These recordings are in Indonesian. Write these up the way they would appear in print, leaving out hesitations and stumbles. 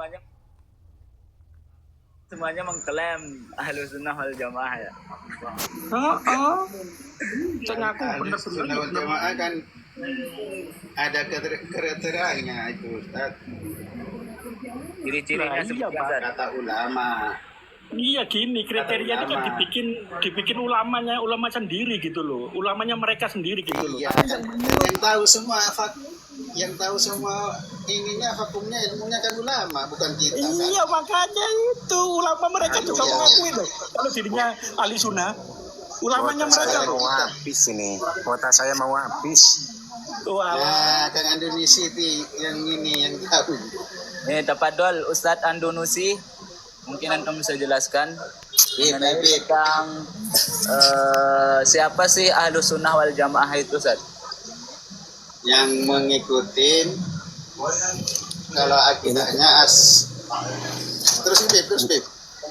semuanya semuanya mengklaim Ahlus Sunnah wal Jamaah ya. Ngaku Ahlus Sunnah wal Jamaah kan ada kriterianya itu Ustaz. Ciri-cirinya sebutkan Ustaz. Kata ulama. Iya gini, kriteria itu kan dibikin ulama sendiri gitu loh. Ulamanya mereka sendiri gitu loh. Iya, kan yang tahu semua ininya hukumnya ilmunya kan ulama, bukan kita. Iya, kan? makanya itu ulama mereka juga mengakui loh. Kalau dirinya ahli sunnah, ulamanya mereka mau habis ini. Kuota saya mau habis. Nah, kan Indonesia yang ini yang tahu. Nih, Tapadol Ustadz Andonusi, mungkin antum bisa jelaskan mengenai tentang siapa sih Ahlus Sunnah wal Jamaah itu, Ustaz? Yang mengikutin kalau akidahnya terus Bib.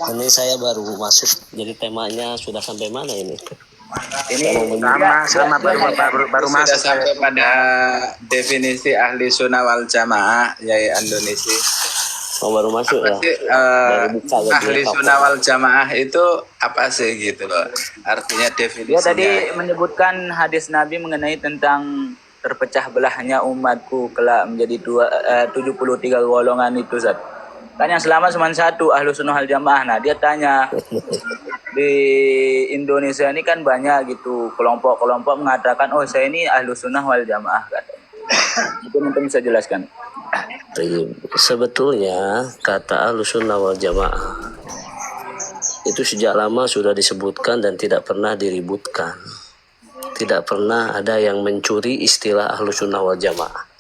Ini saya baru masuk, jadi temanya sudah sampai mana ini? Ini sama baru masuk sampai pada definisi ahli sunnah wal jamaah yaitu Indonesia. Oh, baru masuk ya? Ahli sunnah wal jamaah itu apa sih gitu loh? Artinya definisinya. Dia tadi menyebutkan hadis Nabi mengenai tentang terpecah belahnya umatku kelak menjadi 73 golongan itu, Ustaz. Kan yang selamat cuma satu, Ahlus Sunnah wal Jamaah. Nah, dia tanya, di Indonesia ini kan banyak gitu kelompok-kelompok mengatakan, oh saya ini Ahlus Sunnah wal Jamaah, katanya. Itu mungkin bisa jelaskan. Sebetulnya kata Ahlus Sunnah wal Jamaah itu sejak lama sudah disebutkan dan tidak pernah diributkan. Tidak pernah ada yang mencuri istilah Ahlus Sunnah wal Jamaah.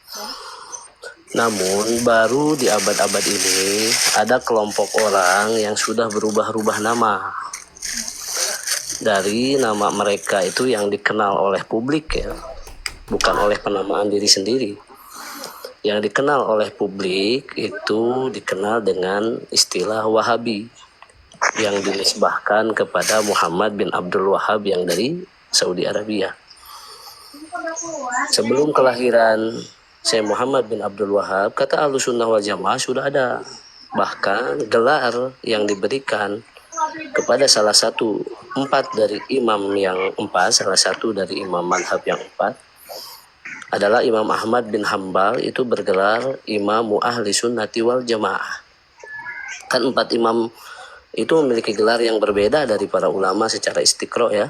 Namun baru di abad-abad ini ada kelompok orang yang sudah berubah-ubah nama. Dari nama mereka itu yang dikenal oleh publik ya, bukan oleh penamaan diri sendiri. Yang dikenal oleh publik itu dikenal dengan istilah Wahabi yang dinisbahkan kepada Muhammad bin Abdul Wahhab yang dari Saudi Arabia. Sebelum kelahiran Syekh Muhammad bin Abdul Wahhab, kata Ahlus Sunnah wal Jamaah sudah ada. Bahkan gelar yang diberikan kepada salah satu dari imam yang salah satu dari imam madhab yang adalah Imam Ahmad bin Hambal, itu bergelar Imam Ahli Sunnati wal Jamaah. Kan 4 imam itu memiliki gelar yang berbeda dari para ulama secara istiqro ya,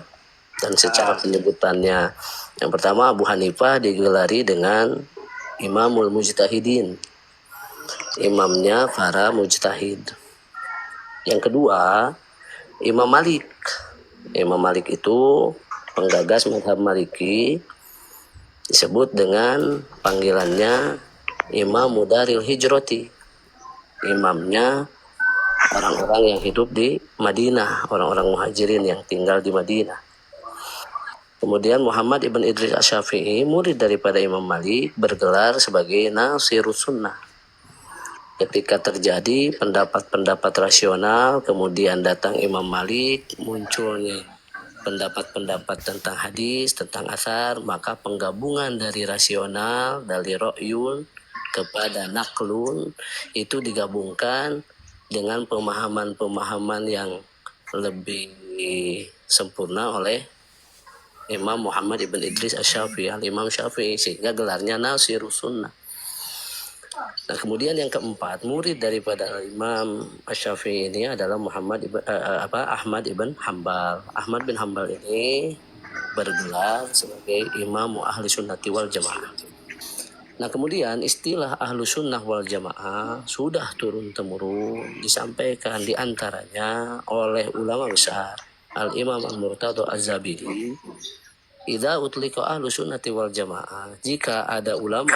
dan secara penyebutannya. Yang pertama Abu Hanifah digelari dengan Imamul Mujtahidin, imamnya para mujtahid. Yang kedua Imam Malik. Imam Malik itu penggagas mazhab Maliki, disebut dengan panggilannya Imam Mudaril Hijrati, imamnya orang-orang yang hidup di Madinah, orang-orang muhajirin yang tinggal di Madinah. Kemudian Muhammad ibn Idris Asy-Syafi'i, murid daripada Imam Malik, bergelar sebagai Nasirus Sunnah. Ketika terjadi pendapat-pendapat rasional, kemudian datang Imam Malik, munculnya pendapat-pendapat tentang hadis, tentang asar, maka penggabungan dari rasional, dari ro'yun kepada naklun, itu digabungkan dengan pemahaman-pemahaman yang lebih sempurna oleh Imam Muhammad ibn Idris Asy-Syafi'i, Imam Syafi'i, sehingga gelarnya Nasirus Sunnah. Nah, kemudian yang keempat, murid daripada Imam Asy-Syafi'i ini adalah Ahmad ibn Hambal. Ahmad bin Hambal ini bergelar sebagai Imam Ahli Sunnati wal Jamaah. Nah, kemudian istilah Ahlu Sunnah wal Jamaah sudah turun-temurun disampaikan diantaranya oleh ulama besar Al-Imam Al-Murtadha Az-Zabidi. Idza utlika Ahlu Sunnati wal Jamaah, jika ada ulama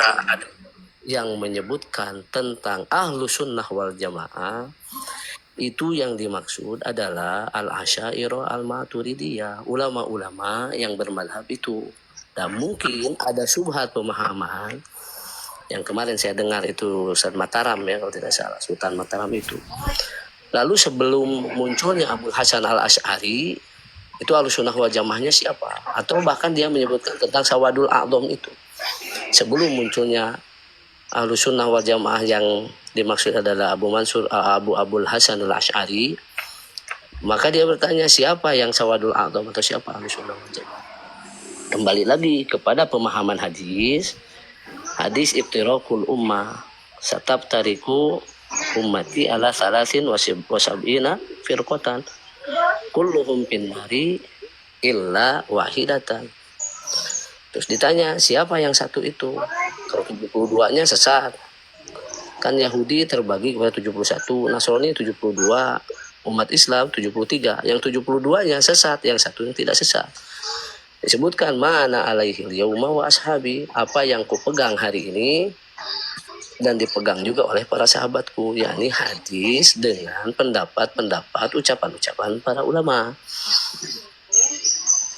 yang menyebutkan tentang Ahlu Sunnah wal Jamaah, itu yang dimaksud adalah Al-Asy'ariyah Al-Maturidiyah, ulama-ulama yang bermadhab itu. Dan mungkin ada syubhat pemahaman yang kemarin saya dengar itu Ustaz Mataram ya, kalau tidak salah, Sultan Mataram itu. Lalu sebelum munculnya Abu Hasan Al-Asy'ari, itu Ahlus Sunnah wal Jamaahnya siapa? Atau bahkan dia menyebutkan tentang Sawadul A'dham itu. Sebelum munculnya Ahlus Sunnah wal Jamaah yang dimaksud adalah Abu Mansur Abul Hasan al-Asy'ari, maka dia bertanya siapa yang Sawadul A'dham atau siapa Ahlus Sunnah wal Jamaah. Kembali lagi kepada pemahaman hadis iftirakul ummah satabtariku ummati ala salasin wasab'ina firqatan kulluhum finnari illa wahidatan. Terus ditanya siapa yang satu itu? Kalau 72-nya sesat. Kan Yahudi terbagi kepada 71, Nasrani 72, umat Islam 73. Yang 72-nya sesat, yang satunya tidak sesat. Disebutkan mana alaihil yauma wa ashabi, apa yang kupegang hari ini dan dipegang juga oleh para sahabatku, yakni hadis dengan pendapat-pendapat, ucapan-ucapan para ulama.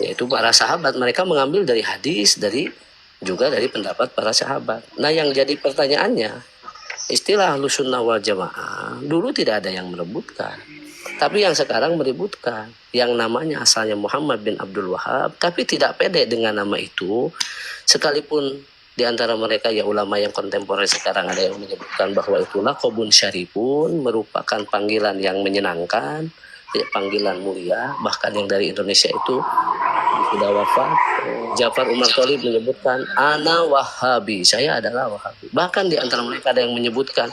Yaitu para sahabat, mereka mengambil dari hadis, juga dari pendapat para sahabat. Nah, yang jadi pertanyaannya, istilah Ahlus Sunnah wal Jamaah dulu tidak ada yang merebutkan, tapi yang sekarang meributkan. Yang namanya asalnya Muhammad bin Abdul Wahab, tapi tidak pede dengan nama itu, sekalipun di antara mereka ya ulama yang kontemporer sekarang ada yang menyebutkan bahwa itu laqabun syarifun, merupakan panggilan yang menyenangkan, panggilan mulia. Bahkan yang dari Indonesia itu sudah wafat, Ja'far Umar Thalib menyebutkan ana Wahabi, saya adalah Wahabi. Bahkan di antara mereka ada yang menyebutkan,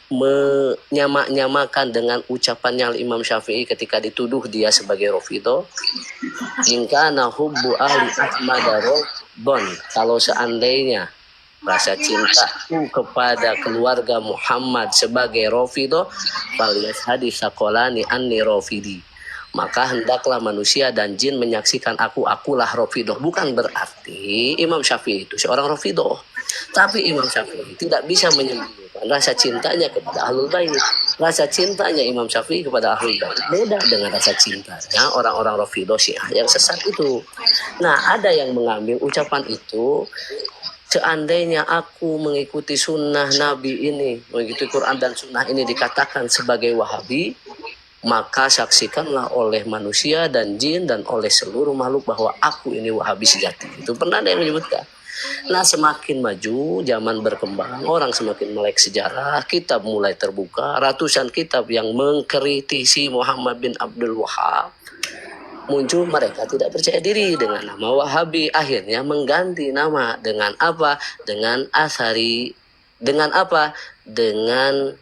menyamakan dengan ucapannya Imam Syafi'i ketika dituduh dia sebagai Rafidhah, ingkana hubbu ahli Ahmad rabbon, kalau seandainya rasa cintaku kepada keluarga Muhammad sebagai Rafidhah, falias hadis sakolani anni Rafidi, maka hendaklah manusia dan jin menyaksikan akulah Rafidhah. Bukan berarti Imam Syafi'i itu seorang Rafidhah, tapi Imam Syafi'i tidak bisa menyembunyikan rasa cintanya kepada Ahlul Bait. Rasa cintanya Imam Syafi'i kepada Ahlul Bait beda dengan rasa cintanya orang-orang Rafidhah Syiah yang sesat itu. Nah, ada yang mengambil ucapan itu, seandainya aku mengikuti sunnah Nabi ini, mengikuti Quran dan sunnah ini dikatakan sebagai Wahabi, maka saksikanlah oleh manusia dan jin dan oleh seluruh makhluk bahwa aku ini Wahabi sejati. Itu pernah ada yang menyebutkan. Nah, semakin maju, zaman berkembang, orang semakin melek sejarah, kitab mulai terbuka, ratusan kitab yang mengkritisi Muhammad bin Abdul Wahab. Muncul mereka tidak percaya diri dengan nama Wahabi, akhirnya mengganti nama dengan apa? Dengan Athari, dengan apa? Dengan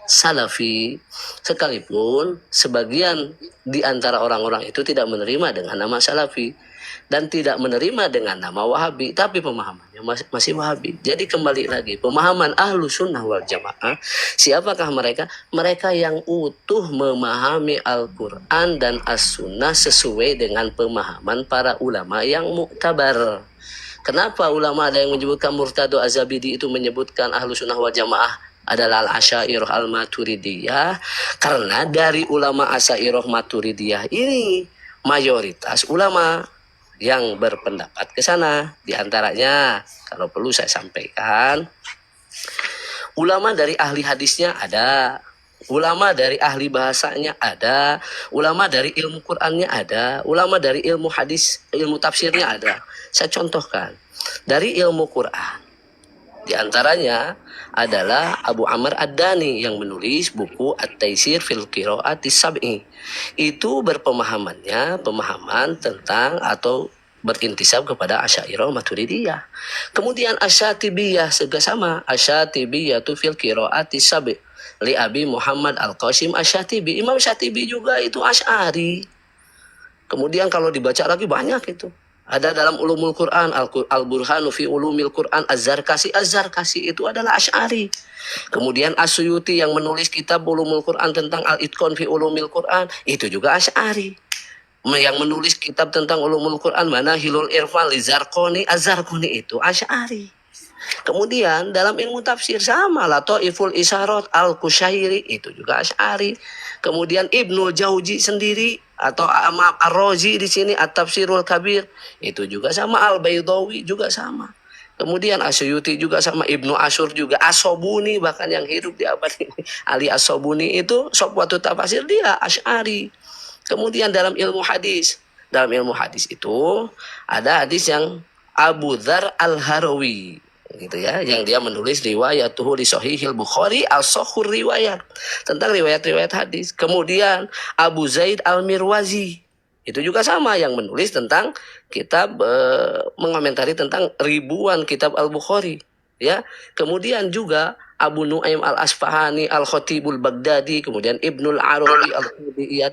Salafi. Sekalipun sebagian di antara orang-orang itu tidak menerima dengan nama Salafi dan tidak menerima dengan nama Wahabi, tapi pemahamannya masih Wahabi. Jadi kembali lagi, pemahaman Ahlus Sunnah wal Jamaah, siapakah mereka? Mereka yang utuh memahami Al-Quran dan As-Sunnah sesuai dengan pemahaman para ulama yang muktabar. Kenapa ulama ada yang menyebutkan Murtado Az-Zabidi itu menyebutkan Ahlus Sunnah wal Jamaah adalah Al-Asy'ariyah Al-Maturidiyah? Karena dari ulama Asy'ariyah Maturidiyah ini mayoritas ulama yang berpendapat ke sana. Di antaranya, kalau perlu saya sampaikan, ulama dari ahli hadisnya ada, ulama dari ahli bahasanya ada, ulama dari ilmu Qur'annya ada, ulama dari ilmu hadis, ilmu tafsirnya ada. Saya contohkan, dari ilmu Qur'an, di antaranya adalah Abu Amr Ad-Dani yang menulis buku At-Taisir fil Qira'ati Sab'i. Itu berpemahamannya pemahaman tentang atau berintisab kepada Asy'ariyah Maturidiyah. Kemudian Asy-Syatibiyah juga sama, Asy-Syatibiyah tu fil Qira'ati Sab'i li Abi Muhammad Al-Qasim Asy-Syatibi. Imam Syatibi juga itu Asy'ari. Kemudian kalau dibaca lagi banyak itu. Ada dalam Ulumul Quran, Al-Burhanu fi Ulumil Quran, Az-Zarkasi. Az-Zarkasi itu adalah Asy'ari. Kemudian As-Suyuti yang menulis kitab Ulumul Quran tentang Al-Itqan fi Ulumil Quran, itu juga Asy'ari. Yang menulis kitab tentang Ulumul Quran, Manahilul Irfan li Zarqani, Az-Zarqani itu Asy'ari. Kemudian dalam ilmu tafsir sama, Lataiful Isyarat Al-Kusyairi itu juga Asy'ari. Kemudian Ibnu Jauzi sendiri atau Ar-Razi di sini At-Tafsirul Kabir itu juga sama, Al-Baydawi juga sama. Kemudian Asyuyuti juga sama, Ibnu Asyur juga, As-Sobuni bahkan yang hidup di abad ini, Ali As-Sobuni itu Sofwatut Tafasir dia Asy'ari. Kemudian dalam ilmu hadis itu ada hadis yang Abu Dzar Al-Harawi gitu ya, yang dia menulis riwayatuhu li sahihil Bukhari as-sahhur riwayat, tentang riwayat-riwayat hadis. Kemudian Abu Zaid Al-Mirwazi itu juga sama, yang menulis tentang kitab mengomentari tentang ribuan kitab Al-Bukhari ya. Kemudian juga Abu Nuaim Al-Asfahani, Al-Khatibul Baghdadi, kemudian Ibnul Arabi Al-Qudiyat.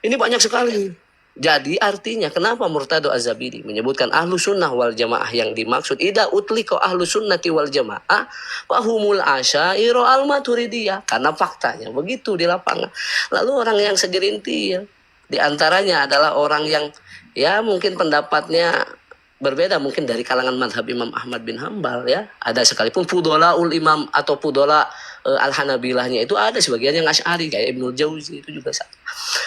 Ini banyak sekali. Jadi artinya kenapa Murtado Az-Zabidi menyebutkan ahlu sunnah wal jamaah yang dimaksud ida utliko ahlu sunnati wal jamaah wahumul asyairo al maturidiyah, karena faktanya begitu di lapangan. Lalu orang yang segelintir diantaranya adalah orang yang ya mungkin pendapatnya berbeda mungkin dari kalangan madhab Imam Ahmad bin Hambal ya. Ada sekalipun Fudola ul Imam atau Fudola Al-Hanabilahnya itu ada sebagian yang Asy'ari kayak Ibnul Jauzi itu juga sama.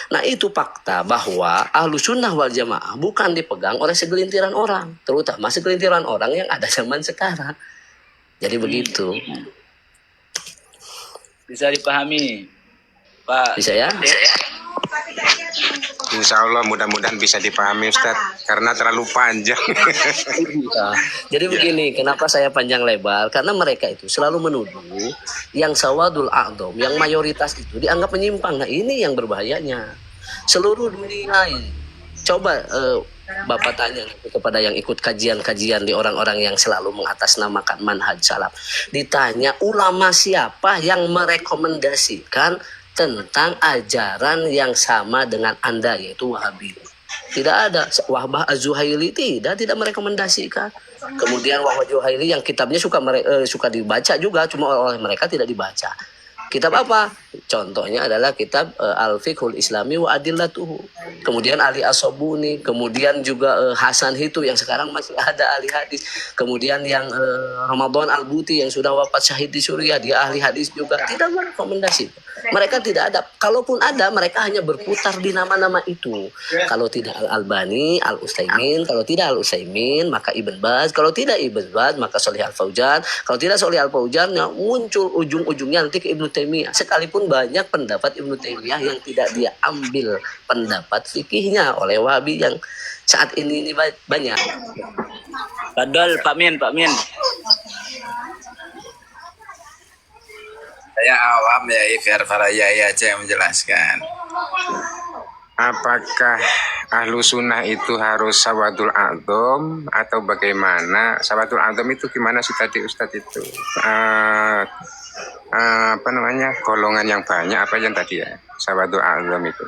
Nah itu fakta bahwa ahlu sunnah wal jamaah bukan dipegang oleh segelintiran orang, terutama segelintiran orang yang ada zaman sekarang. Jadi begitu. Bisa dipahami, Pak. Bisa ya? Insya Allah mudah-mudahan bisa dipahami Ustadz, karena terlalu panjang. Jadi begini, kenapa saya panjang lebar? Karena mereka itu selalu menuduh yang sawadul a'dham, yang mayoritas itu dianggap menyimpang. Nah ini yang berbahayanya. Seluruh dunia ini. Coba Bapak tanya kepada yang ikut kajian-kajian di orang-orang yang selalu mengatasnamakan manhaj salaf. Ditanya ulama siapa yang merekomendasikan tentang ajaran yang sama dengan Anda, yaitu Wahabi. Tidak ada. Wahbah Az-Zuhaili tidak merekomendasikan. Kemudian Wahbah Az-Zuhaili yang kitabnya suka dibaca juga, cuma oleh mereka tidak dibaca. Kitab apa? Contohnya adalah kitab Al-Fiqhul Islami wa Adillatuhu. Kemudian Ali As-Sabuni, kemudian juga Hasan Hitu yang sekarang masih ada ahli hadis. Kemudian yang Ramadan Al-Buti yang sudah wafat syahid di Suriah, dia ahli hadis juga. Tidak merekomendasi. Mereka tidak ada. Kalaupun ada, mereka hanya berputar di nama-nama itu. Kalau tidak Al-Albani, Al-Utsaimin. Kalau tidak Al-Utsaimin, maka Ibn Baz. Kalau tidak Ibn Baz, maka Shalih Al-Fauzan. Kalau tidak Shalih Al-Fauzan, muncul ujung-ujungnya nanti ke Ibnu Taimiyah. Sekalipun banyak pendapat Ibnu Taimiyah yang tidak dia ambil pendapat fikihnya oleh Wahabi yang saat ini banyak. Padahal Pak Min. Saya awam ya, biar para yai aja yang menjelaskan. Apakah ahlu sunnah itu harus sawadul a'dham atau bagaimana? Sawadul a'dham itu gimana sih tadi Ustadz itu? Apa namanya? Golongan yang banyak apa yang tadi ya? Sawadul a'dham itu.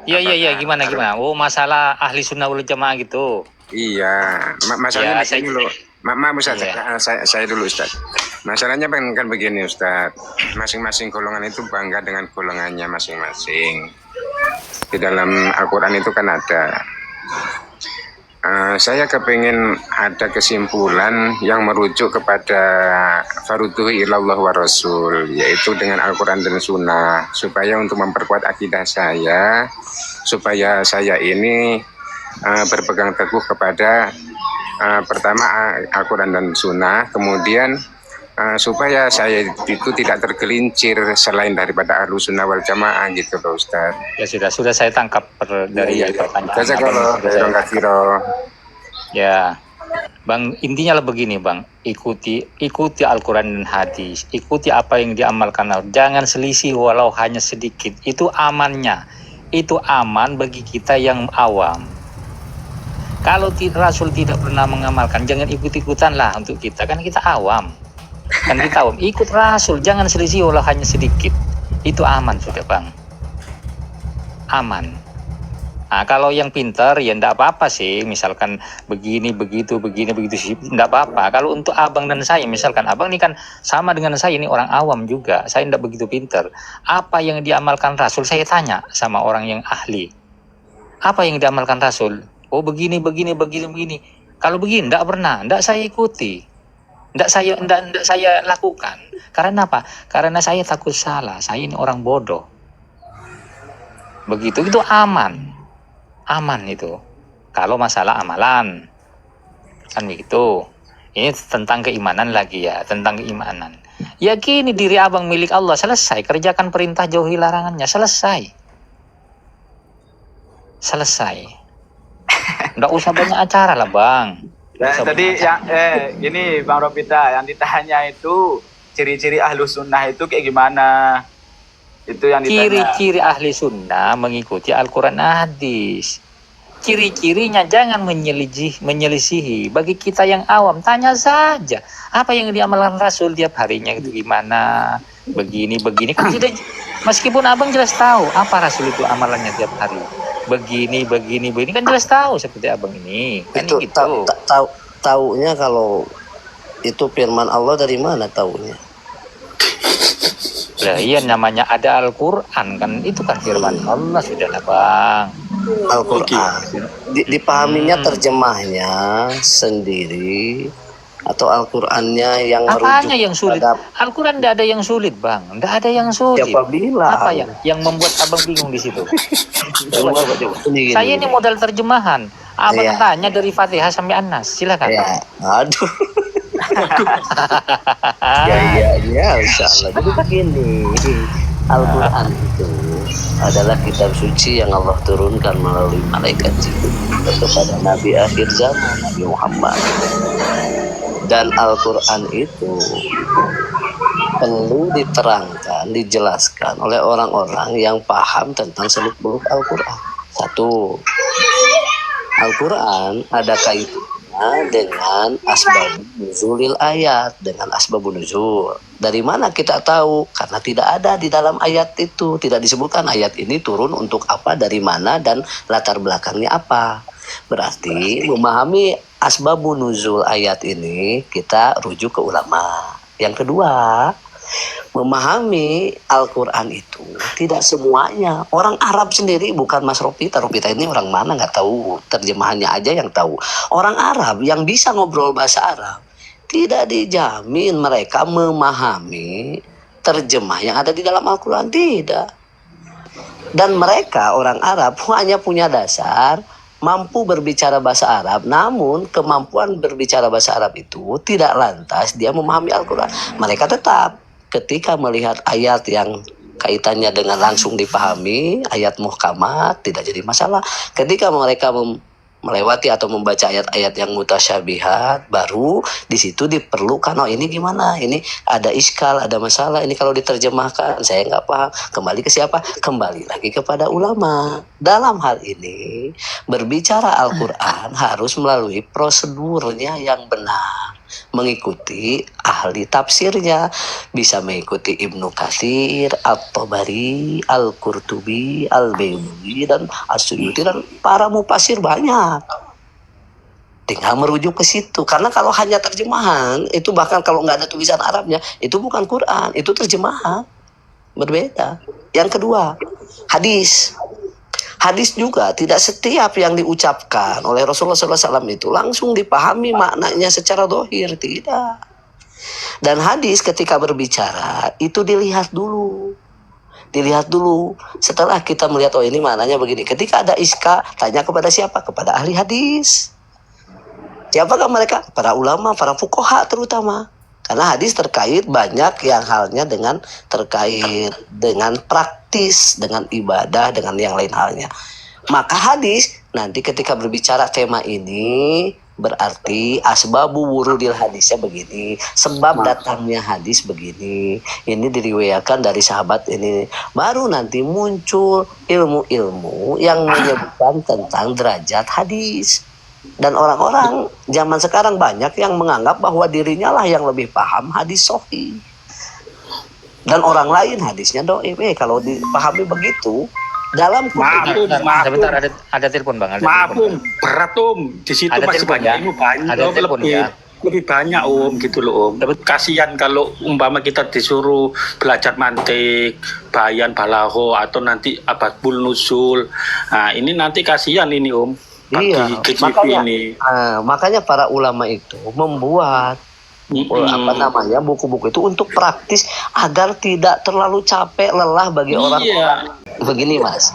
Iya, gimana? Oh, masalah ahli sunnah wal jamaah gitu. Iya, masalahnya Ya, begini loh. Maaf Ustaz, Iya. saya dulu Ustaz. Masalahnya kan begini Ustaz. Masing-masing golongan itu bangga dengan golongannya masing-masing. Di dalam Al-Quran itu kan ada. Saya kepingin ada kesimpulan yang merujuk kepada faruduhi ilallah wa rasul, yaitu dengan Al-Quran dan Sunnah, supaya untuk memperkuat akidah saya, supaya saya ini berpegang teguh kepada pertama Al-Quran dan Sunnah, kemudian supaya saya itu tidak tergelincir selain daripada ahlu sunnah wal jamaah gitu loh Ustaz. Ya sudah saya tangkap dari pertanyaan. Jazakallah. Ya, Bang, intinya lah begini Bang, ikuti Al-Quran dan hadis, ikuti apa yang diamalkan, jangan selisih walau hanya sedikit, itu amannya, itu aman bagi kita yang awam. Kalau Rasul tidak pernah mengamalkan, jangan ikut-ikutan lah untuk kita, kan kita awam. Kan kita awam, ikut Rasul, jangan selisih walau hanya sedikit. Itu aman sudah Bang. Aman. Nah, kalau yang pintar ya enggak apa-apa sih, misalkan begini begitu sih enggak apa-apa. Kalau untuk abang dan saya, misalkan abang ini kan sama dengan saya, ini orang awam juga, saya enggak begitu pintar. Apa yang diamalkan Rasul, saya tanya sama orang yang ahli. Apa yang diamalkan Rasul? Oh begini. Kalau begini enggak pernah, enggak saya ikuti. Enggak saya lakukan. Karena apa? Karena saya takut salah. Saya ini orang bodoh. Begitu, itu aman. Aman itu. Kalau masalah amalan. Kan begitu. Ini tentang keimanan lagi ya, tentang keimanan. Yakini diri abang milik Allah, selesai. Kerjakan perintah, jauhi larangannya, selesai. Enggak usah banyak acara lah Bang. Tadi yang gini Bang Ropita, yang ditanya itu ciri-ciri ahlus sunnah itu kayak gimana? Itu yang ditanya. Ciri-ciri ahli sunnah mengikuti Al-Quran dan hadis. Ciri-cirinya jangan menyelisihi. Bagi kita yang awam, tanya saja apa yang diamalkan Rasul tiap harinya itu gimana, begini kan tidak. Meskipun abang jelas tahu apa Rasul itu amalannya tiap hari, begini kan jelas tahu seperti abang ini kan Itu gitu. taunya kalau itu firman Allah dari mana taunya? Lah iya, namanya ada Al-Quran kan, itu kan firman Allah, sudah lah bang. Al-Quran dipahaminya terjemahnya sendiri atau Al-Qurannya yang Apanya yang sulit? terhadap Al-Quran tidak ada yang sulit bang, tidak ada yang sulit. siapa bilang? Apa yang membuat abang bingung di situ? coba. Gini. Saya ini modal terjemahan. Abang Iya. tanya dari Fatihah sampai An-Nas, silakan. Ya, aduh. ya, insyaallah. Jadi begini, Al-Quran itu adalah kitab suci yang Allah turunkan melalui malaikat Jibril kepada Nabi akhir zaman, Nabi Muhammad. Dan Al-Quran itu perlu diterangkan, dijelaskan oleh orang-orang yang paham tentang seluk-beluk Al-Quran. Satu, Al-Quran ada kaitannya dengan asbabun nuzulil ayat, dengan asbabun nuzul. Dari mana kita tahu? Karena tidak ada di dalam ayat itu, tidak disebutkan ayat ini turun untuk apa, dari mana, dan latar belakangnya apa. Berarti memahami asbabun nuzul ayat ini kita rujuk ke ulama. Yang kedua, memahami Al-Quran itu tidak semuanya. Orang Arab sendiri, bukan Mas Ropita ini orang mana nggak tahu, terjemahannya aja yang tahu. Orang Arab yang bisa ngobrol bahasa Arab tidak dijamin mereka memahami terjemah yang ada di dalam Al-Quran, tidak. Dan mereka orang Arab hanya punya dasar mampu berbicara bahasa Arab, namun kemampuan berbicara bahasa Arab itu tidak lantas dia memahami Al-Quran. Mereka tetap ketika melihat ayat yang kaitannya dengan langsung dipahami, ayat muhkamat, tidak jadi masalah. Ketika mereka melewati atau membaca ayat-ayat yang mutasyabihat, baru di situ diperlukan, oh ini gimana, ini ada iskal, ada masalah, ini kalau diterjemahkan saya nggak paham. Kembali ke siapa? Kembali lagi kepada ulama. Dalam hal ini berbicara Al-Quran harus melalui prosedurnya yang benar, mengikuti ahli tafsirnya, bisa mengikuti Ibnu Katsir, At-Tabari, Al-Qurtubi, Al-Baydawi, dan As-Suyuti, dan para mufasir banyak. Tinggal merujuk ke situ. Karena kalau hanya terjemahan, itu bahkan kalau nggak ada tulisan Arabnya, itu bukan Quran, itu terjemahan. Berbeda. Yang kedua, hadis. Hadis juga tidak setiap yang diucapkan oleh Rasulullah SAW itu langsung dipahami maknanya secara dohir, tidak. Dan hadis ketika berbicara itu dilihat dulu. Setelah kita melihat, oh ini maknanya begini. Ketika ada iska, tanya kepada siapa? Kepada ahli hadis. Siapakah mereka? Para ulama, para fuqaha terutama. Karena hadis terkait banyak yang halnya dengan terkait dengan praktis, dengan ibadah, dengan yang lain halnya. Maka hadis nanti ketika berbicara tema ini berarti asbabu wurudil hadisnya begini, sebab datangnya hadis begini, ini diriwayatkan dari sahabat ini. Baru nanti muncul ilmu-ilmu yang menyebutkan tentang derajat hadis. Dan orang-orang zaman sekarang banyak yang menganggap bahwa dirinya lah yang lebih paham hadis sahih. Dan orang lain hadisnya dhaif. Kalau dipahami begitu, dalam Sebentar, ada telepon bang. Maaf berat di situ ada masih telepon, banyak ya? ilmu, banyak Ada telepon, ya? lebih banyak gitu loh kasihan kalau umpama kita disuruh belajar mantik, bayan, balaho, atau nanti abadul nusul. Nah ini nanti kasihan ini iya, makanya para ulama itu membuat buku-buku itu untuk praktis agar tidak terlalu capek, lelah bagi orang-orang. Begini Mas,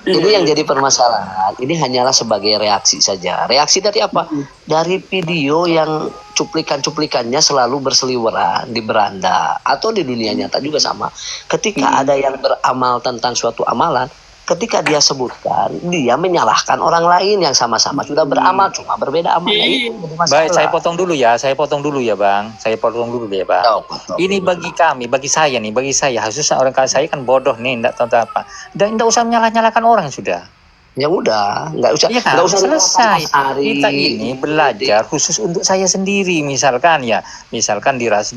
ini yang jadi permasalahan. Ini hanyalah sebagai reaksi saja. Reaksi dari apa? Dari video yang cuplikan-cuplikannya selalu berseliweran di beranda atau di dunia nyata juga sama. Ketika ada yang beramal tentang suatu amalan, ketika dia sebutkan, dia menyalahkan orang lain yang sama-sama sudah beramal, cuma berbeda amalnya. Itu jadi masalah. Baik, saya potong dulu ya, Bang. Saya potong dulu ya, Bang. Potong. Ini bagi kami, bagi saya, khususnya orang kayak saya kan bodoh nih, enggak tahu apa. Dan enggak usah nyalahkan orang sudah. Ya udah, nggak usah, Iya kan? nggak usah Selesai. hari. Kita ini belajar khusus untuk saya sendiri, misalkan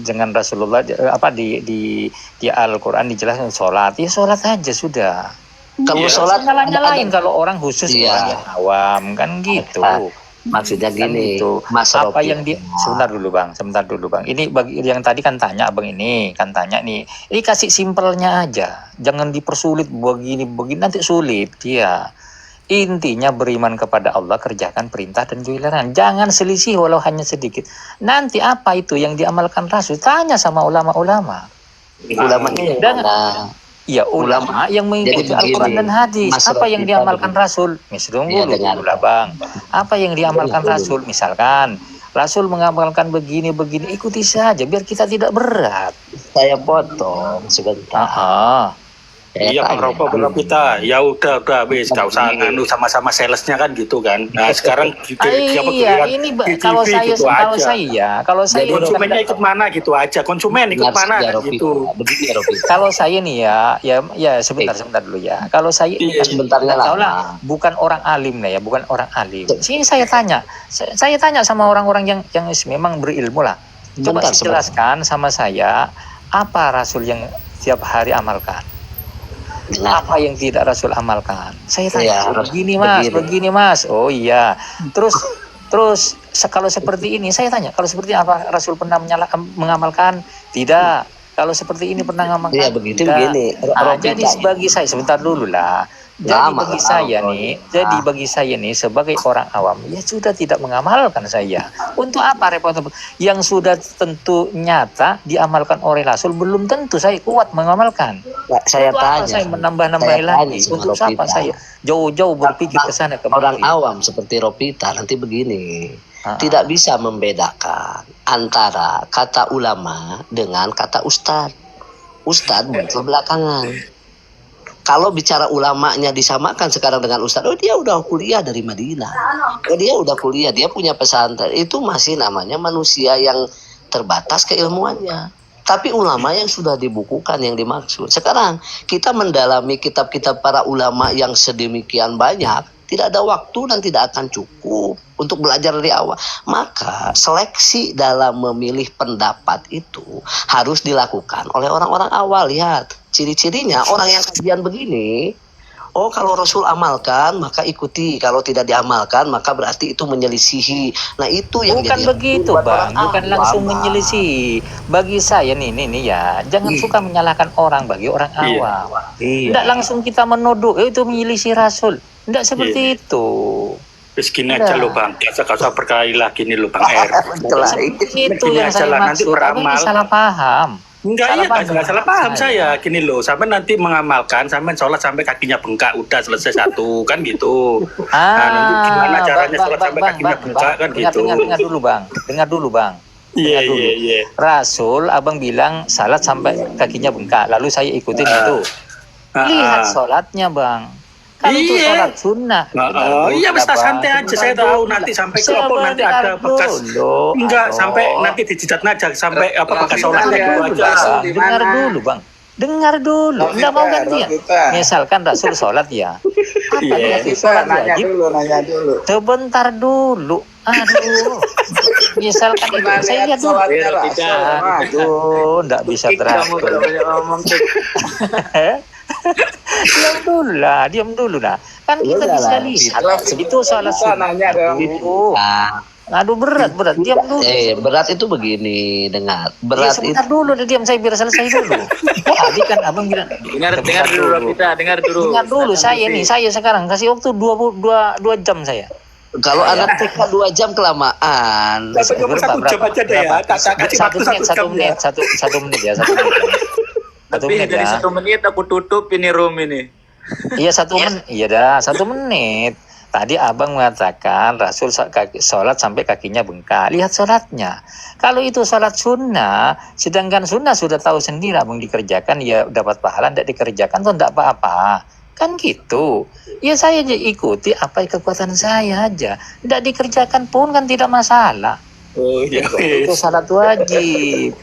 dengan Rasulullah di Al-Qur'an dijelaskan sholat, ya sholat aja sudah. Kalau sholat nyalain kalau orang khusus Iya. orang yang awam kan gitu. Maksudnya Kan gini, gitu. Mas Apa Rofi. yang sebentar dulu bang. Ini bagi yang tadi kan tanya abang ini ini kasih simpelnya aja, jangan dipersulit begini nanti sulit dia. Intinya beriman kepada Allah, kerjakan perintah dan jauhi larangan. Jangan selisih walau hanya sedikit. Nanti apa itu yang diamalkan Rasul? Tanya sama ulama-ulama. Ulamanya yang Dan- mana? Ya ulama yang mengikuti Jadi Al-Quran begini, dan hadis. Mas Apa yang Rofi diamalkan tadi. Rasul? Misalnya Iya, dengar. dulu lah bang. Apa yang diamalkan Dengar dulu. Rasul? Misalkan Rasul mengamalkan begini, ikuti saja biar kita tidak berat. Saya potong sebentar. Ah, Saya Iya Pak tanya. Ropo belum kita. Ya udah wis gak usah nganu sama-sama salesnya kan gitu kan. Nah sekarang iya, ini kalau saya konsumennya ikut mana gitu aja. Konsumen ikut Dengar mana saja, kan Rofi. gitu. Begini ya, Rofi. kalau saya nih ya sebentar dulu ya. Kalau saya ini Iya, kan sebentarnya nggak tahu lama. lah, bukan orang alim lah ya, bukan orang alim. Sini saya tanya sama orang-orang yang memang berilmu lah. Coba Sebentar, jelaskan sama saya apa Rasul yang tiap hari amalkan, Dengar. apa yang tidak Rasul amalkan. Saya tanya, Iya, begini mas. Oh iya. Terus kalau seperti ini saya tanya, kalau seperti apa Rasul pernah mengamalkan? Tidak. Kalau seperti ini pernah mengamalkan? Iya, begitu Tidak. begini. Jadi bagi saya sebentar dulu lah. Bagi saya nih sebagai orang awam ya sudah tidak mengamalkan saya. Untuk apa repot? Yang sudah tentu nyata diamalkan oleh Rasul belum tentu saya kuat mengamalkan. Nah, saya Untuk apa tanya. saya menambah-nambahi Saya lagi? tanya sama Untuk siapa Ropita. saya jauh-jauh berpikir ke sana Orang kemari. awam seperti Ropita nanti begini. Ah. Tidak bisa membedakan antara kata ulama dengan kata ustadz. Ustadz muncul belakangan. Kalau bicara ulamanya disamakan sekarang dengan ustadz, oh dia udah kuliah dari Madinah. Oh dia udah kuliah, dia punya pesantren. Itu masih namanya manusia yang terbatas keilmuannya. Tapi ulama yang sudah dibukukan yang dimaksud. Sekarang kita mendalami kitab-kitab para ulama yang sedemikian banyak, tidak ada waktu dan tidak akan cukup untuk belajar dari awal. Maka seleksi dalam memilih pendapat itu harus dilakukan oleh orang-orang awal. Lihat ciri-cirinya orang yang kajian begini. Oh kalau Rasul amalkan maka ikuti, kalau tidak diamalkan maka berarti itu menyelisihi. Nah itu yang Bukan jadi begitu buat bang, orang bukan awam, langsung Bang. menyelisih. Bagi saya nih ya, jangan suka menyalahkan orang bagi orang awam. Iya. Tidak langsung kita menuduh, itu menyelisih Rasul. Tidak seperti itu. Terus gini aja lo bang, gak usah berkali lagi nih lo bang R. Itu Gini yang aja saya lah, nanti maksud. Tapi beramal. ini salah paham. Enggak, Salah paham nggak salah dengan paham saya. saya. Gini loh, sampai nanti mengamalkan, sampai sholat sampai kakinya bengkak, udah selesai satu, kan gitu. Nah, nanti gimana caranya sholat sampai kakinya bengkak, kan gitu. Dengar dulu bang. Dengar dulu. Iya, dulu. iya. Rasul, abang bilang salat sampai kakinya bengkak. Lalu saya ikutin itu. Ah, Lihat ah. sholatnya bang. Kalau itu Iya. sholat sunnah. Oh, iya, Bentar, Mas, Bang. santai aja. Saya Bentar tahu dulu. nanti sampai kelompok nanti Sebentar ada bekas. dulu. Enggak, Aduh. sampai nanti dijidat aja sampai apa bekas Raffi sholatnya Tanya, gitu Bang. aja. Rasul di Dengar mana? dulu bang. Dengar dulu. Raffi Enggak mau Tanya, gantian. Raffi Tanya. Misalkan Rasul sholat ya. Apa Iya. dia Kita sholat nanya wajib? dulu. Sebentar dulu. Aduh. Misalkan itu saya lihat dulu. Sholatnya Rasul. Aduh, enggak bisa teratur. ngomong. Diam dulu lah. Kan kita Udah bisa lah. lihat. Itu salah Kita nanya dong. Itu. Nah, Aduh berat. Diam dulu. berat itu begini, dengar. Ya, Berat itu sebentar dulu, diam saya biar selesai dulu. Tadi kan abang bilang Dengar dulu kita, dengar dulu. Dengar dulu saya sekarang kasih waktu 2 jam saya. kalau anak TK 2 jam kelamaan. Dapat cuma 1 jam aja deh ya. Kasih waktu 1 jam ya. Satu menit ya. Satu Tapi menit dari ya. 1 menit aku tutup ini room ini. Iya 1 menit. Iya dah 1 menit. Tadi abang mengatakan Rasul sholat sampai kakinya bengkak. Lihat sholatnya. Kalau itu sholat sunnah, sedangkan sunnah sudah tahu sendiri abang dikerjakan, ya dapat pahala. Tidak dikerjakan tuh tidak apa-apa. Kan gitu. Ya saya aja ikuti apa kekuatan saya aja. Tidak dikerjakan pun kan tidak masalah. Oh Itu salat wajib.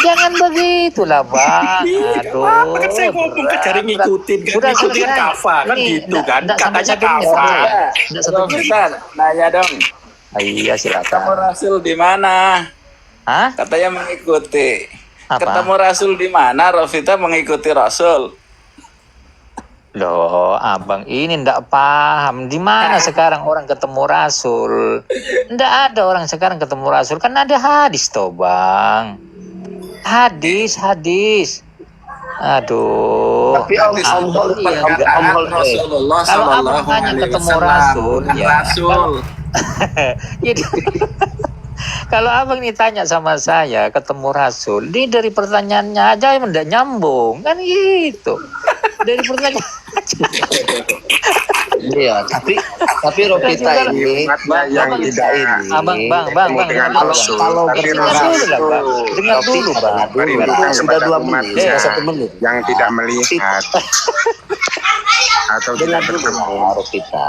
Jangan begitulah Bang. Aduh. Kan saya ngomong kan cari ngikutin kan. Udah Ngikutin kan selesai. kafa kan Ini gitu nggak- kan. nggak sampai Katanya 1 menit. kafa. Nggak 1 menit. Rofitan, nanya dong. Iya Ketemu silakan. Rasul di mana? Hah? Katanya mengikuti. Apa? Ketemu Rasul di mana? Rofita mengikuti Rasul. Loh, abang ini ndak paham di mana sekarang orang ketemu Rasul. Ndak ada orang sekarang ketemu Rasul, kan ada hadis toh bang. Hadis. Aduh. Tapi Om Hol, Iya, Perkataan Om Hol, Rasulullah kalau abang Sallallahu tanya Alaihi ketemu Wasallam, Rasul, bukan ya. Rasul. Jadi kalau abang ditanya sama saya ketemu Rasul, ini dari pertanyaannya aja yang ndak nyambung kan gitu. Dari pertanyaan. Iya, tapi Ropita ini yang Ropita tidak ini Bang, dengan kalau Rasul, kalau tapi dengar Rasul dulu lah, Bang. Dengar dulu, Bang. merindukan Sudah kepada 2 menit, umatnya sudah 1 menit. yang tidak melihat atau tidak Dengar dulu bertemu. Ropita.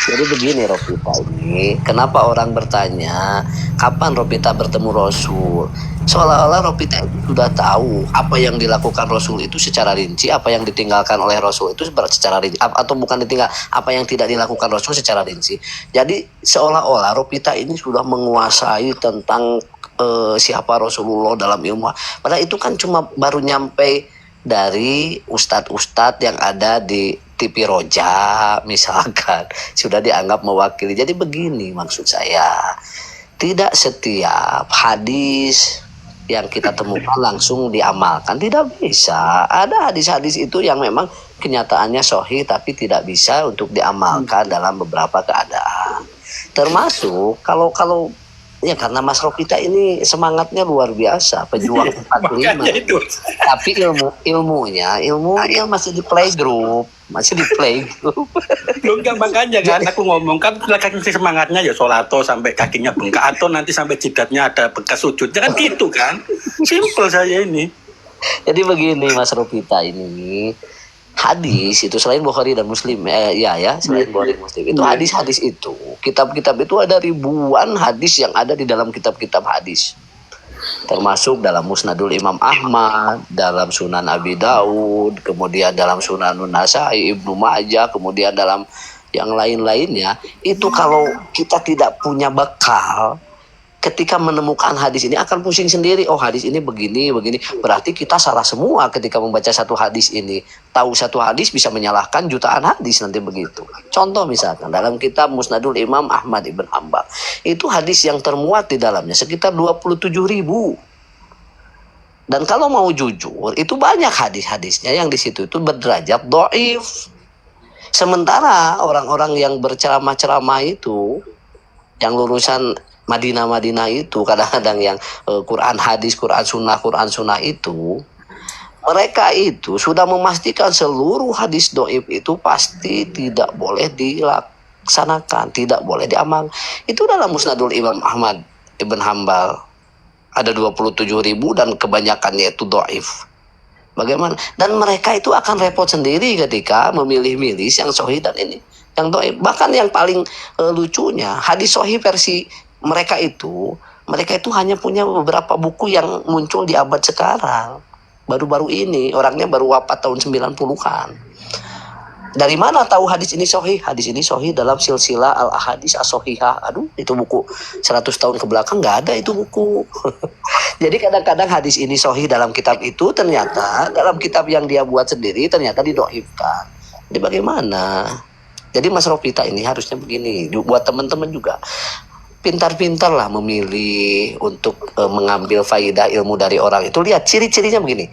Jadi begini Ropita ini, kenapa orang bertanya kapan Ropita bertemu Rasul? Seolah-olah Ropita itu sudah tahu apa yang dilakukan Rasul itu secara rinci, apa yang ditinggalkan oleh Rasul itu secara rinci, atau bukan ditinggal, apa yang tidak dilakukan Rasul secara rinci. Jadi seolah-olah Ropita ini sudah menguasai tentang siapa Rasulullah dalam ilmu. Padahal itu kan cuma baru nyampe dari ustadz-ustadz yang ada di TV Roja misalkan sudah dianggap mewakili. Jadi begini maksud saya, tidak setiap hadis yang kita temukan langsung diamalkan, tidak bisa. Ada hadis-hadis itu yang memang kenyataannya sahih tapi tidak bisa untuk diamalkan dalam beberapa keadaan. Termasuk kalau ya karena Mas Ropita ini semangatnya luar biasa, pejuang 45. Makanya itu. Tapi ilmunya masih di playgroup. Lu enggak makanya kan aku ngomong kan kaki semangatnya ya solato sampai kakinya bengkak atau nanti sampai jidatnya ada bekas sujud. Jangan gitu kan. Simple saya ini. Jadi begini Mas Ropita ini, hadis itu selain Bukhari dan Muslim selain Bukhari dan Muslim itu hadis-hadis itu, kitab-kitab itu ada ribuan hadis yang ada di dalam kitab-kitab hadis, termasuk dalam Musnadul Imam Ahmad, dalam Sunan Abi Daud, kemudian dalam Sunanun Nasai, Ibnu Majah, kemudian dalam yang lain-lainnya. Itu kalau kita tidak punya bekal, ketika menemukan hadis ini akan pusing sendiri. Oh hadis ini begini. Berarti kita salah semua ketika membaca satu hadis ini. Tahu satu hadis bisa menyalahkan jutaan hadis nanti begitu. Contoh misalkan dalam kitab Musnadul Imam Ahmad ibn Hanbal. Itu hadis yang termuat di dalamnya sekitar 27.000. Dan kalau mau jujur, itu banyak hadis-hadisnya yang di situ itu berderajat dhaif. Sementara orang-orang yang berceramah-ceramah itu, yang lulusan Madinah itu kadang-kadang yang Quran hadis, Quran sunnah itu, mereka itu sudah memastikan seluruh hadis dhaif itu pasti tidak boleh dilaksanakan, tidak boleh diamal. Itu dalam Musnadul Imam Ahmad ibn Hanbal ada 27.000 dan kebanyakannya itu dhaif. Bagaimana? Dan mereka itu akan repot sendiri ketika memilih-milih yang sahih dan ini yang dhaif. Bahkan yang paling lucunya hadis sahih versi mereka itu hanya punya beberapa buku yang muncul di abad sekarang. Baru-baru ini, orangnya baru wafat tahun 90-an. Dari mana tahu hadis ini sahih? Hadis ini sahih dalam silsilah al-ahadis as-sahihah. Aduh, itu buku 100 tahun ke belakang nggak ada itu buku. Jadi kadang-kadang hadis ini sahih dalam kitab itu, ternyata dalam kitab yang dia buat sendiri ternyata didhaifkan. Jadi bagaimana? Jadi Mas Ropita ini harusnya begini, buat teman-teman juga. Pintar-pintarlah memilih untuk mengambil faidah ilmu dari orang itu. Lihat ciri-cirinya begini.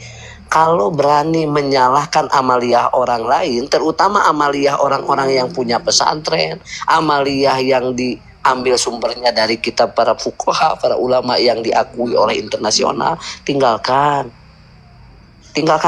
Kalau berani menyalahkan amaliyah orang lain, terutama amaliyah orang-orang yang punya pesantren, amaliyah yang diambil sumbernya dari kitab para fuqaha, para ulama yang diakui oleh internasional, tinggalkan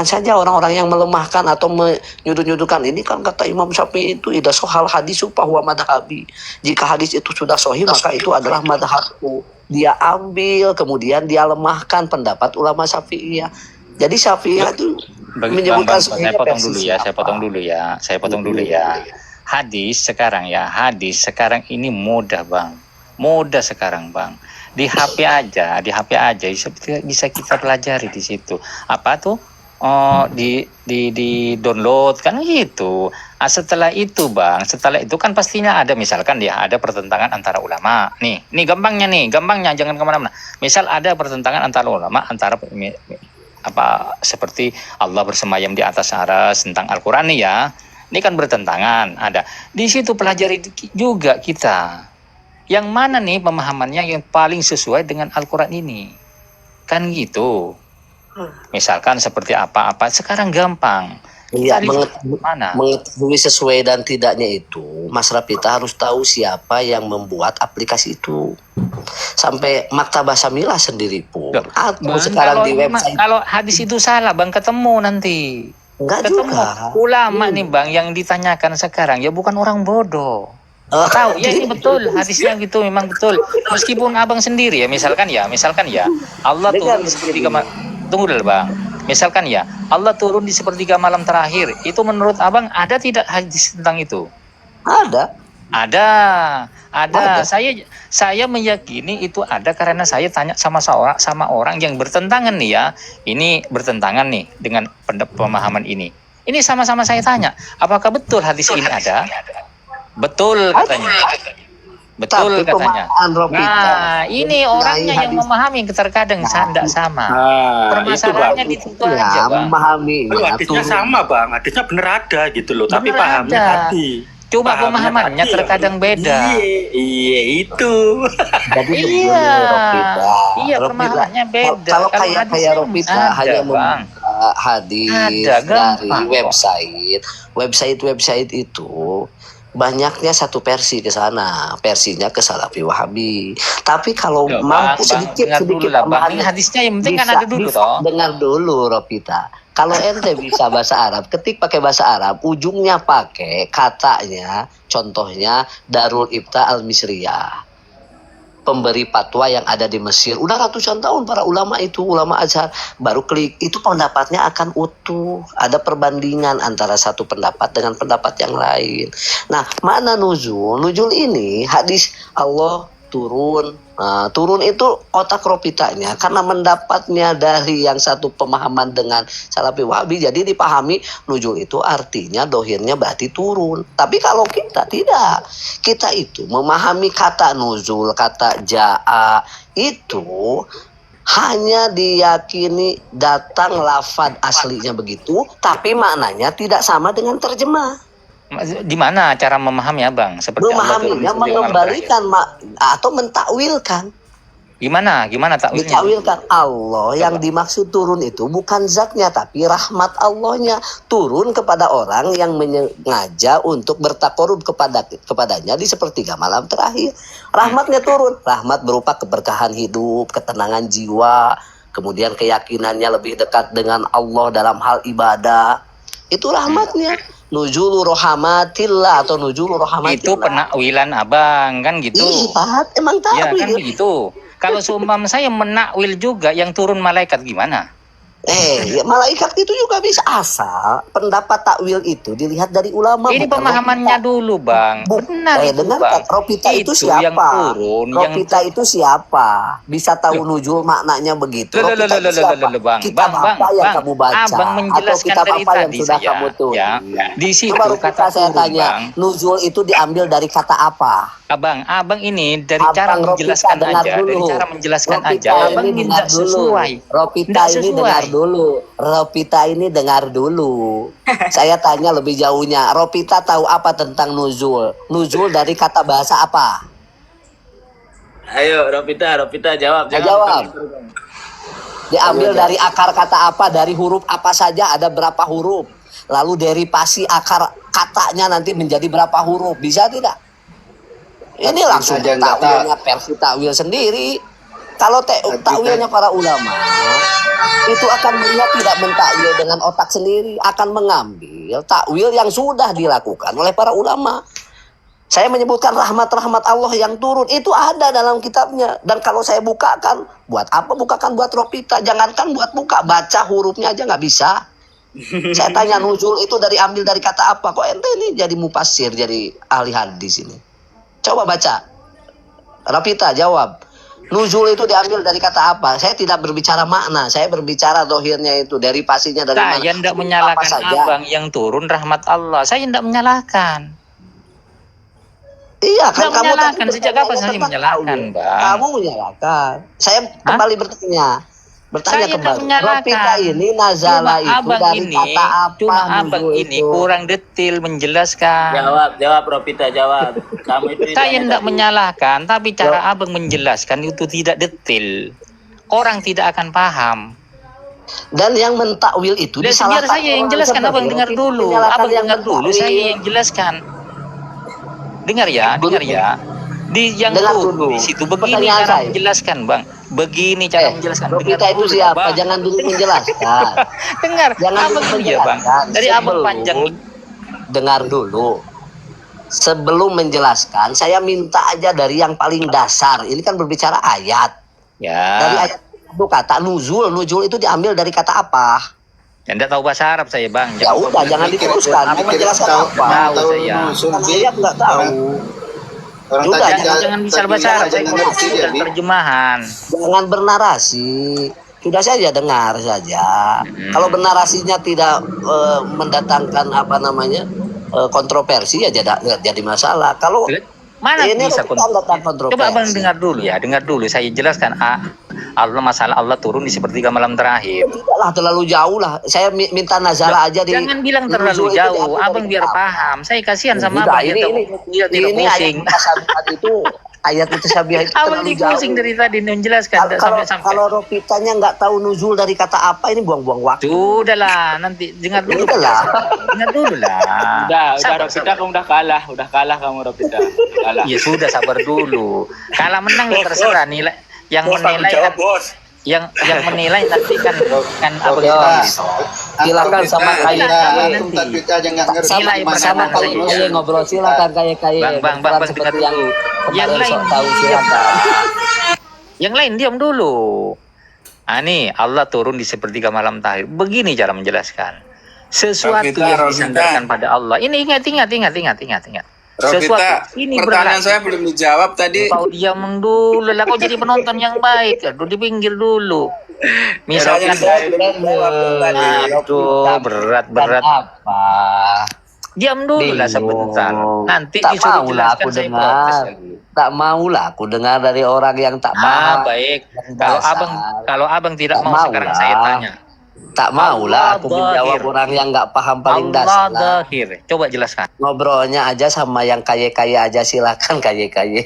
saja orang-orang yang melemahkan atau menyudut-nyudutkan. Ini kan kata Imam Syafi'i itu idza sohal hadis bahwa madhabi. Jika hadis itu sudah sahih maka itu adalah madhabku. Dia ambil kemudian dia lemahkan pendapat ulama Syafi'iyah. Jadi Syafi'iyah itu Bang, saya semuanya potong versi dulu ya, saya siapa. potong dulu ya, saya potong dulu ya. Hadis sekarang ini mudah bang, mudah sekarang bang. Di HP aja bisa kita pelajari di situ. Apa tuh? Oh, di download kan gitu. Ah, setelah itu bang, setelah itu kan pastinya ada misalkan ya ada pertentangan antara ulama. Nih gampangnya jangan kemana-mana. Misal ada pertentangan antara ulama antara apa seperti Allah bersemayam di atas aras tentang Al-Qur'an nih ya. Ini kan bertentangan, ada. Di situ pelajari juga kita. Yang mana nih pemahamannya yang paling sesuai dengan Al-Qur'an ini? Kan gitu. Misalkan seperti apa-apa sekarang gampang. Iya, Cari mana? mengetahui sesuai dan tidaknya itu, Mas Rapita harus tahu siapa yang membuat aplikasi itu. Sampai Maktabah Samilah sendiri pun. Loh, Atau Bang, sekarang kalau di website. kalau hadis itu salah bang, ketemu nanti. Enggak Ketemu juga. ulama nih bang yang ditanyakan sekarang ya bukan orang bodoh. Oh, Tahu ya ini betul hadisnya gitu memang betul. Meskipun abang sendiri ya misalkan ya Allah Dengar turun di sepertiga tunggu dulu bang. Misalkan ya Allah turun di sepertiga malam terakhir. Itu menurut abang ada tidak hadis tentang itu? ada. Ada. Ada. Saya meyakini itu ada karena saya tanya sama orang yang bertentangan nih ya. Ini bertentangan nih dengan pemahaman ini. Ini sama-sama saya tanya, apakah betul hadis ini ada? Betul katanya. Betul Tapi katanya. pemahaman Ropita, Nah, ini orangnya yang hadis- memahami terkadang tidak sama. Permasalahannya Bang. di situ aja, ya, Bang. memahami. Hadisnya sama bang, hadisnya bener ada gitu loh, tapi Bener pahamnya ada. hati. Coba Pahamnya pemahamannya hati ya. terkadang beda. Iya itu. Jadi begini, Iya. Ropita. Iya, Ropita, pemahamannya beda. Kalau Kalau kayak hadisnya Ropita ada, hanya Bang. membuka hadis Ada, dari gampang kok. website itu banyaknya satu versi ke sana, versinya ke Salafi Wahabi. Tapi kalau Loh, mampu Bang, dengar dulu lah, Bang. Ini hadisnya yang penting kan ada dulu toh. dengar dulu Ropita. Kalau ente bisa bahasa Arab, ketik pakai bahasa Arab, ujungnya pakai katanya, contohnya Darul Ifta Al-Misriyah. Pemberi fatwa yang ada di Mesir. Udah ratusan tahun para ulama itu, ulama Azhar. Baru klik, itu pendapatnya akan utuh. Ada perbandingan antara satu pendapat dengan pendapat yang lain. Nah, mana nuzul? Nuzul ini hadis Allah turun. Nah, turun itu otak Ropitanya karena mendapatnya dari yang satu pemahaman dengan Salafi Wahabi, jadi dipahami nuzul itu artinya dohirnya berarti turun. Tapi kalau kita tidak, kita itu memahami kata nuzul, kata ja'a itu hanya diyakini datang lafad aslinya begitu, tapi maknanya tidak sama dengan terjemah. Di mana cara memahami Bang? Seperti Allah turun di Memahaminya sepertiga malam mengembalikan atau mentakwilkan. terakhir. Gimana takwilnya? Ditakwilkan Allah yang dimaksud turun itu bukan zatnya tapi rahmat Allahnya turun kepada orang yang menyengaja untuk bertakorub kepadanya di sepertiga malam terakhir. Rahmatnya turun, rahmat berupa keberkahan hidup, ketenangan jiwa, kemudian keyakinannya lebih dekat dengan Allah dalam hal ibadah. Itu rahmatnya. Nuzulu rohamatillah atau nuzulu rohamatillah. Itu penakwilan Abang kan gitu. Iya, emang tahu Ya kan ya. begitu. Kalau seumpama saya menakwil juga yang turun malaikat gimana? Ya, malaikat itu juga bisa, asal pendapat takwil itu dilihat dari ulama. Ini bukan pemahamannya Ropita. dulu Bang. Benar itu Dengar Bang. Ropita itu siapa? yang turun, Ropita itu siapa? Bisa tahu nuzul maknanya begitu. Ropita itu siapa? Bang. Kitab Bang, apa yang Bang. kamu baca? Abang Atau menjelaskan kitab dari apa yang tadi sudah saya, kamu tulis? ya. Di situ Coba Ropita kata saya turun, tanya, Bang. nuzul itu diambil dari kata apa? Abang ini dari Abang cara Ropita, menjelaskan dengar aja, dulu. dari cara menjelaskan Ropita aja, Abang ini dengar tidak dulu. sesuai. Ropita Tidak ini sesuai. dengar dulu. Ropita ini dengar dulu. Saya tanya lebih jauhnya. Ropita tahu apa tentang nuzul? Nuzul dari kata bahasa apa? Ayo Ropita jawab. Jawab. Diambil dari akar kata apa? Dari huruf apa saja? Ada berapa huruf? Lalu derivasi akar katanya nanti menjadi berapa huruf? Bisa tidak? Ini langsung Aja nggak takwilnya versi takwil sendiri. Kalau takwilnya para ulama itu akan melihat tidak mentakwil dengan otak sendiri, akan mengambil takwil yang sudah dilakukan oleh para ulama. Saya menyebutkan rahmat-rahmat Allah yang turun itu ada dalam kitabnya, dan kalau saya bukakan, buat apa bukakan buat Ropita? Jangankan buat buka, baca hurufnya aja nggak bisa. Saya tanya nuzul itu ambil dari kata apa? Kok ente ini jadi mufassir, jadi ahli hadis ini? Coba baca. Rapita jawab. Nuzul itu diambil dari kata apa? Saya tidak berbicara makna, saya berbicara dohirnya itu dari pastinya dari mana. Saya tidak menyalahkan abang yang turun rahmat Allah. Saya tidak menyalahkan. Iya, kan Tidak kamu menyalahkan. tadi Sejak kapan bertanya saya tentang menyalahkan, takwil. Bang? Kamu menyalahkan. Saya kembali bertanya. Bertanya Saya tidak kembali. menyalahkan. Rapita ini nazala Cuma itu abang dari ini, kata apa? cuma nuzul abang ini itu? kurang detail menjelaskan. Jawab Ropita, jawab. Kamu itu Saya ditanya tidak tadi. menyalahkan, tapi cara abang menjelaskan itu tidak detail. Orang tidak akan paham. Dan yang mentakwil itu Biar disalahkan. saya yang orang jelaskan, seperti abang dengar Rapita dulu. menyalahkan Abang yang dengar dulu, mentakwil. saya yang jelaskan. Dengar ya, dengar ya. Di yang Dengar dulu dulu. di situ begini Pertanyaan cara saya. menjelaskan, Bang. Begini cara menjelaskan. Rapita Dengar itu dulu, siapa? Bang. Jangan dulu menjelaskan. Dengar, Jangan abang dulu dulu ya, Bang. menjelaskan. Dari abang Sebelum- panjang. Dengar dulu. Sebelum menjelaskan, saya minta aja dari yang paling dasar. Ini kan berbicara ayat. Dari Ya. ayat itu kata nuzul. Nuzul itu diambil dari kata apa? Ya, enggak tahu bahasa Arab saya, Bang. Ya udah, jangan diteruskan. Mau menjelaskan apa? Tahu saya. Kan saya nggak tahu. Orang Udah, tadi Jangan bisa bahasa Arab, saya jangan ngerti bukan jadi. terjemahan. Jangan bernarasi. Sudah saja dengar saja. Kalau bernarasinya tidak mendatangkan apa namanya kontroversi ya jadi masalah. Kalau Mana ini bisa kita datang kontroversi. Coba abang dengar dulu ya, dengar dulu. Saya jelaskan. Allah masalah Allah turun di sepertiga malam terakhir. Tidaklah terlalu jauh lah. Saya minta nazala aja di. Jangan bilang nuzul terlalu itu jauh, diambil dari abang biar kata apa. paham. Saya kasihan sama Udah, abang. Dia tidak ini ayat pusing. mutasabihat itu ayat mutasabihat itu Abang terlalu di pusing jauh. dari tadi menjelaskan sampai-sampai. Kalau Ropitanya nggak tahu nuzul dari kata apa, ini buang-buang waktu. Sudahlah, nanti dengar dulu. Sudahlah. Dengar dulu lah. Udah Sabar, Ropita, sabar. kamu udah kalah kamu Ropita. Kalah. Ya sudah, sabar dulu. Kalah menang ya terserah nilai. Yang menilai kan, yang menilai nanti kan abang Bos. sendiri. Silakan sama kayak nanti. Tapi aja nggak ngerti Sama Nilai gimana sama persamaan kayak saya. ngobrol, silakan kayak Bang, dengar seperti yang dulu. Yang kemarin lain sok tahu diam. silakan. Yang lain diam dulu. Nih Allah turun di sepertiga malam terakhir. Begini cara menjelaskan. Sesuatu yang disandarkan pada Allah. Ini ingat. Ropita, ini pertanyaan berlaku. saya belum dijawab tadi. Kau diam dulu lah, kau jadi penonton yang baik. Aduh, di pinggir dulu. Misalkan, aduh, berat. Apa? Diam dulu lah sebentar. Nanti tak disuruh maulah aku jelaskan saya dengar. protes lagi. Tak maulah aku dengar dari orang yang tak paham. Baik. Yang Kalau dasar. abang tidak Tak mau sekarang maulah. saya tanya. Tak maulah aku Allah menjawab zahir. orang yang nggak paham paling Allah dasar. zahir. Coba jelaskan. Ngobrolnya aja sama yang kaya-kaya aja, silakan kaya-kaya.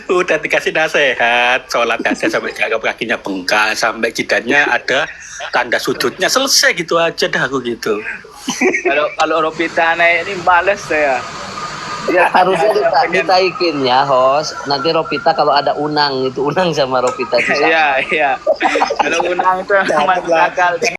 Udah dikasih nasihat, sholat aja sampai kakinya bengkak, sampai jidatnya ada tanda sujudnya, selesai gitu aja dah aku gitu. Kalau Ropita naik ini males saya. Ya, Harusnya ditaikin ya host. Nanti Ropita kalau ada Unang itu Unang sama Ropita itu sama. Iya. Kalau Unang itu masuk akal.